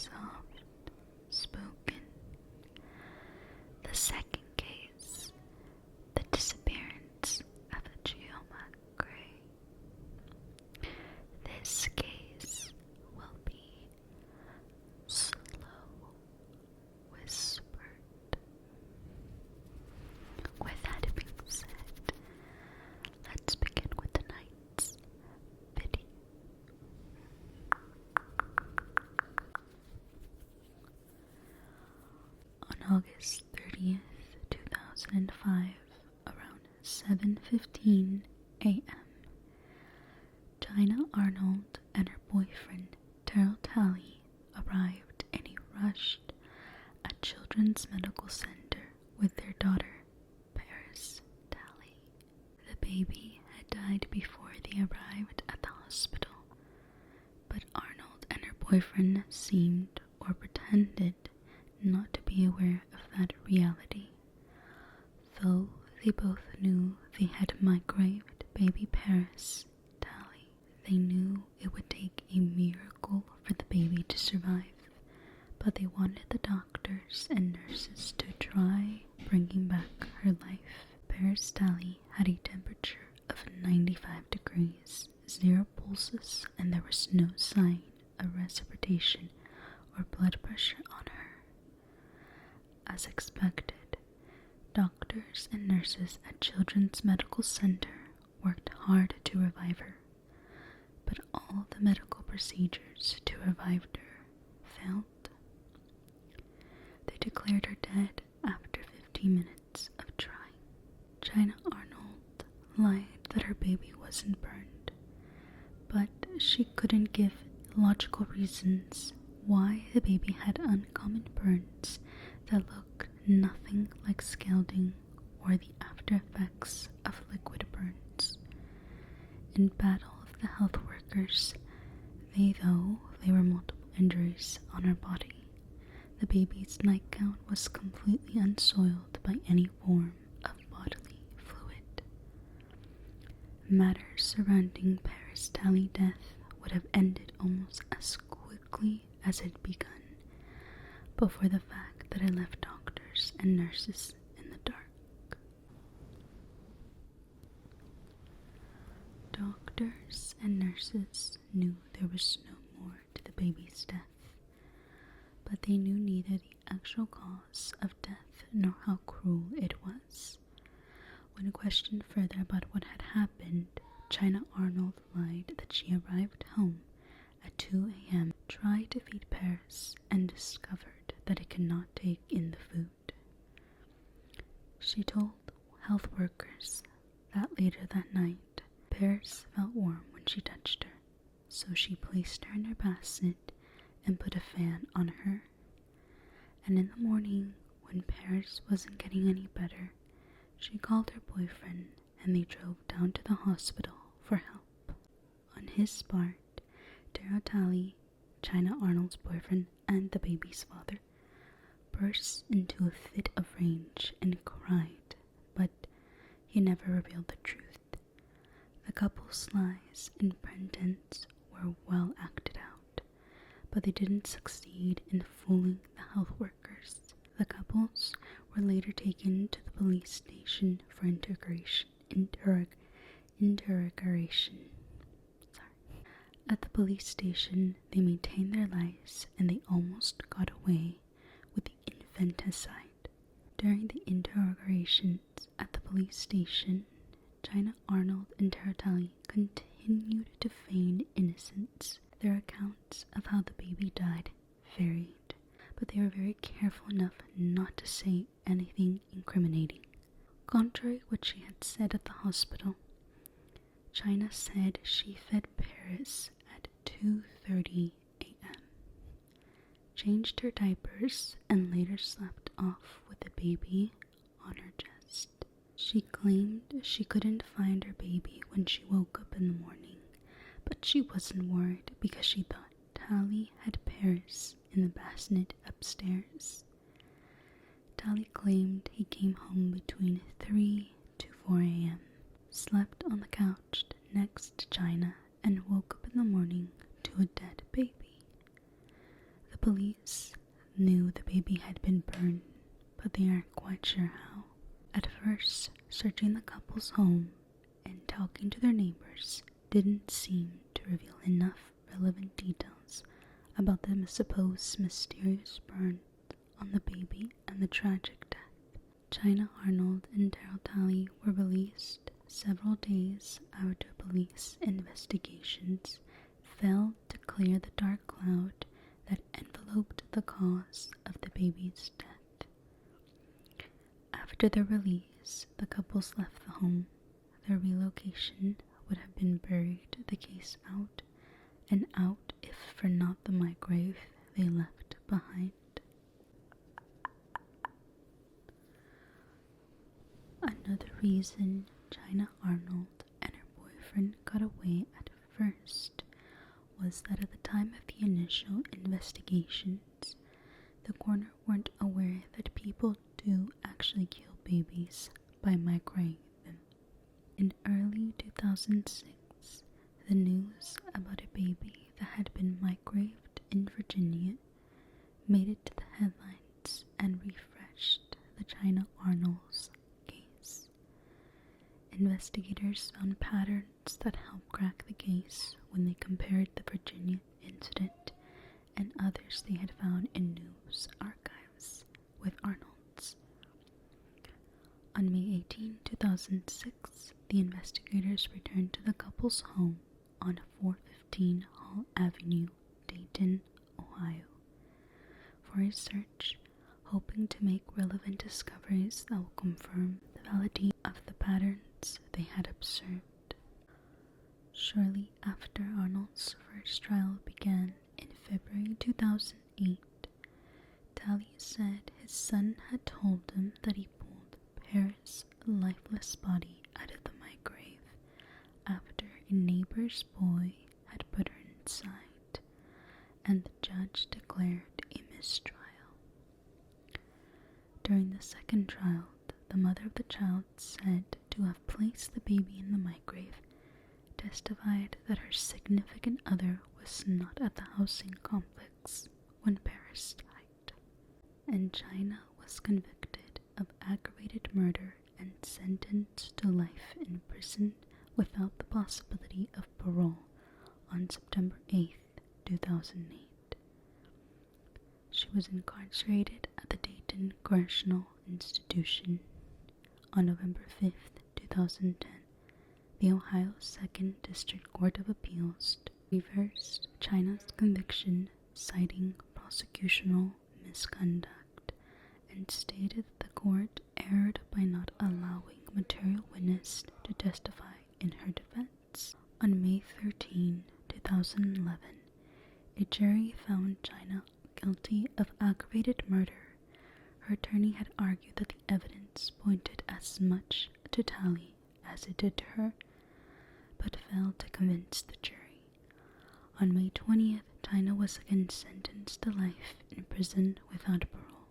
soft spoken. The second case, the disappearance of Gioma Gray. This case will be slow whispered. With that being said, let's begin with the night's video. On August 30th, 2005, around 7:15 a.m., China Arnold and her boyfriend, Terrell Talley, arrived in a rush at Children's Medical Center with their daughter, Paris Talley. The baby had died before they arrived at the hospital, but Arnold and her boyfriend seemed or pretended not to be aware of that reality. Though they both knew they had microwaved baby Paris Talley, they knew it would take a miracle for the baby to survive, but they wanted the doctors and nurses to try bringing back her life. Paris Talley had a temperature of 95 degrees, 0 pulses, and there was no sign of respiration or blood pressure on her. As expected, doctors and nurses at Children's Medical Center worked hard to revive her, but all the medical procedures to revive her failed. They declared her dead after 15 minutes of trying. China Arnold lied that her baby wasn't burned, but she couldn't give logical reasons why the baby had uncommon burns that looked nothing like scalding or the after effects of liquid burns. In battle of the health workers, though there were multiple injuries on her body, the baby's nightgown was completely unsoiled by any form of bodily fluid. Matters surrounding Paris Talley's death would have ended almost as quickly as it had begun, but for the fact that it left doctors and nurses in the dark. Doctors and nurses knew there was no more to the baby's death, but they knew neither the actual cause of death nor how cruel it was. When questioned further about what had happened, China Arnold lied that she arrived home at 2 a.m., tried to feed Paris, and discovered that it could not take in the food. She told health workers that later that night, Paris felt warm when she touched her, so she placed her in her basket and put a fan on her. And in the morning, when Paris wasn't getting any better, she called her boyfriend and they drove down to the hospital for help. On his part, Terrell Talley, China Arnold's boyfriend and the baby's father, burst into a fit of rage and cried, but he never revealed the truth. The couple's lies and pretense were well acted out, but they didn't succeed in fooling the health workers. The couples were later taken to the police station for interrogation. At the police station, they maintained their lies and they almost got away with the infanticide. During the interrogations at the police station, China Arnold and Terrell Talley continued to feign innocence. Their accounts of how the baby died varied, but they were very careful enough not to say anything incriminating. Contrary to what she had said at the hospital, China said she fed Paris at 2:30 a.m., changed her diapers, and later slept off with the baby on her chest. She claimed she couldn't find her baby when she woke up in the morning, but she wasn't worried because she thought Talley had Paris in the bassinet upstairs. Talley claimed he came home between 3 to 4 a.m., slept on the couch next to China, and woke up in the morning to a dead baby. The police knew the baby had been burned, but they aren't quite sure how. At first, searching the couple's home and talking to their neighbors didn't seem to reveal enough relevant details about the supposed mysterious burn on the baby and the tragic death. China Arnold and Terrell Talley were released several days after police investigations failed to clear the dark cloud that enveloped the cause of the baby's death. After their release, the couples left the home. Their relocation would have been buried the case out and out if for not the grave they left behind. Another reason China Arnold and her boyfriend got away at first was that at the time of the initial investigations, the coroner weren't aware that people do actually kill babies by microwaving them. In early 2006, the news about a baby that had been microwaved in Virginia made it to the headlines and refreshed the China Arnold's case. Investigators found patterns that helped crack the case when they compared the Virginia incident and others they had found in news archives with Arnold's. On May 18, 2006, the investigators returned to the couple's home on 415 Hall Avenue, Dayton, Ohio, for a search, hoping to make relevant discoveries that will confirm the validity of the patterns they had observed. Shortly after Arnold's first trial began in February 2008, Talley said his son had told him that he pulled Paris' lifeless body out of the microwave after a neighbor's boy had put her inside, and the judge declared a mistrial. During the second trial, the mother of the child, said to have placed the baby in the microwave, testified that her significant other was not at the housing complex when Paris died, and China was convicted of aggravated murder and sentenced to life in prison without the possibility of parole on September 8, 2008. She was incarcerated at the Dayton Correctional Institution. On November 5, 2010, the Ohio 2nd District Court of Appeals reversed China's conviction, citing prosecutorial misconduct, and stated the court erred by not allowing material witness to testify in her defense. On May 13, 2011, a jury found China guilty of aggravated murder. Her attorney had argued that the evidence pointed as much to Talley as it did to her, but failed to convince the jury. On May 20th, China was again sentenced to life in prison without parole,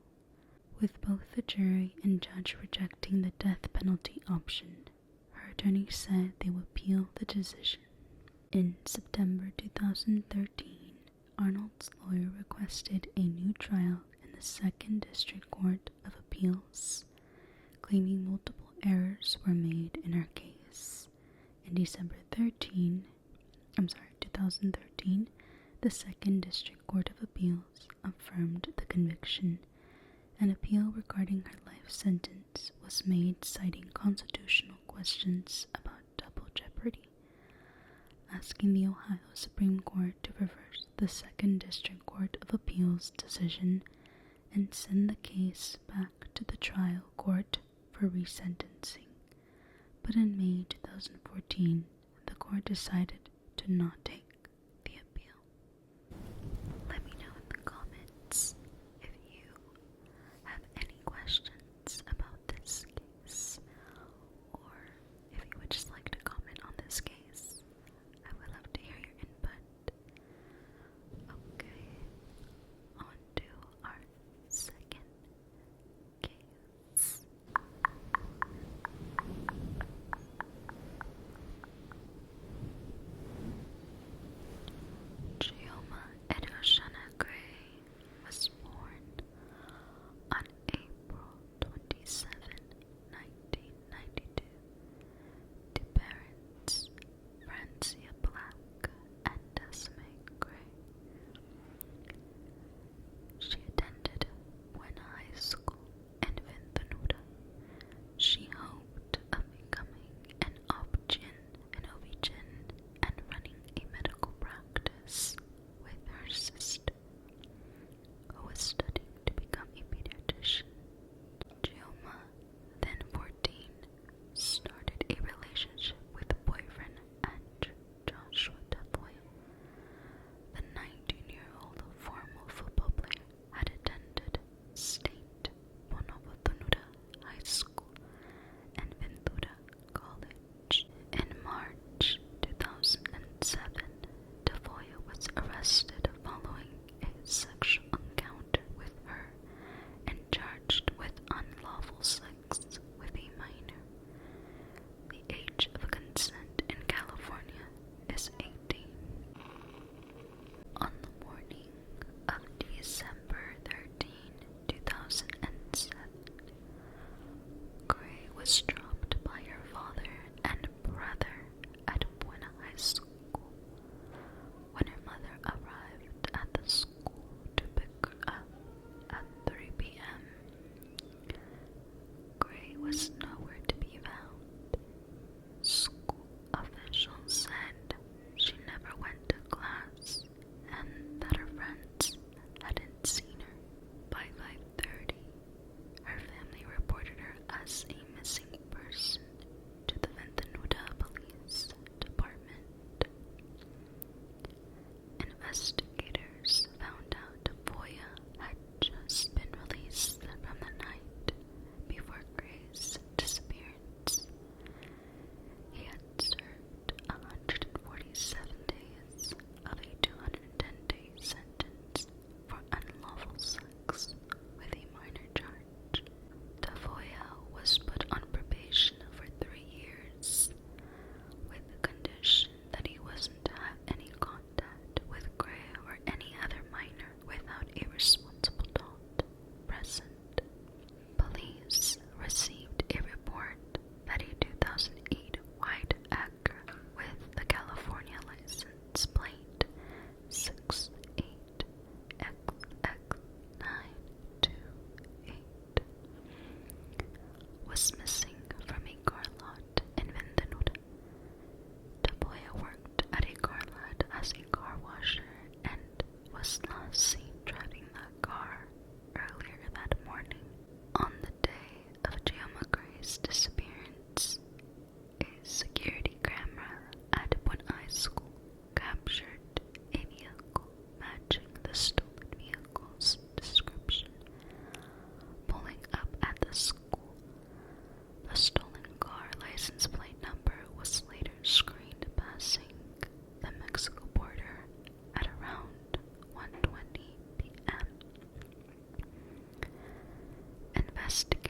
with both the jury and judge rejecting the death penalty option. Her attorney said they would appeal the decision. In September 2013, Arnold's lawyer requested a new trial in the 2nd District Court of Appeals, claiming multiple errors were made in her case. In December 2013, the 2nd District Court of Appeals affirmed the conviction. An appeal regarding her life sentence was made, citing constitutional questions about double jeopardy, asking the Ohio Supreme Court to reverse the 2nd District Court of Appeals decision and send the case back to the trial court for resentencing. But in May 2014, the court decided to not take the appeal. Let me know in the comments if you have any questions about this case, or if you would just like to comment on this case. I would love to hear your input. Okay, on to our second case. was dropped by her father and brother at Buena High School. When her mother arrived at the school to pick her up at 3 p.m., Gray was nowhere to be found. School officials said she never went to class and that her friends hadn't seen her. By 5:30, her family reported her as a missing person to the Ventanilla Police Department. Investigators found out Tafoya had just been released from the night before Gray's disappearance. He had served 147 days of a 210-day sentence for unlawful sex with a minor charge. Tafoya was put on probation for 3 years, with the condition that he wasn't to have any contact with Gray or any other minor without a responsible adult present. Police received a report that a 2008 white Acura with the California license plate 68XX928 was missing from a car lot in Ventanilla. Tafoya worked at a car lot as a car washer and was last seen driving that car earlier that morning. On the day of Gianna Gray's disappearance, a security camera at Buena High School captured a vehicle matching the stolen vehicle's description. Pulling up at the school, the stolen car license plate number was later screened passing the Mexico border at around 1:20 p.m. Investigators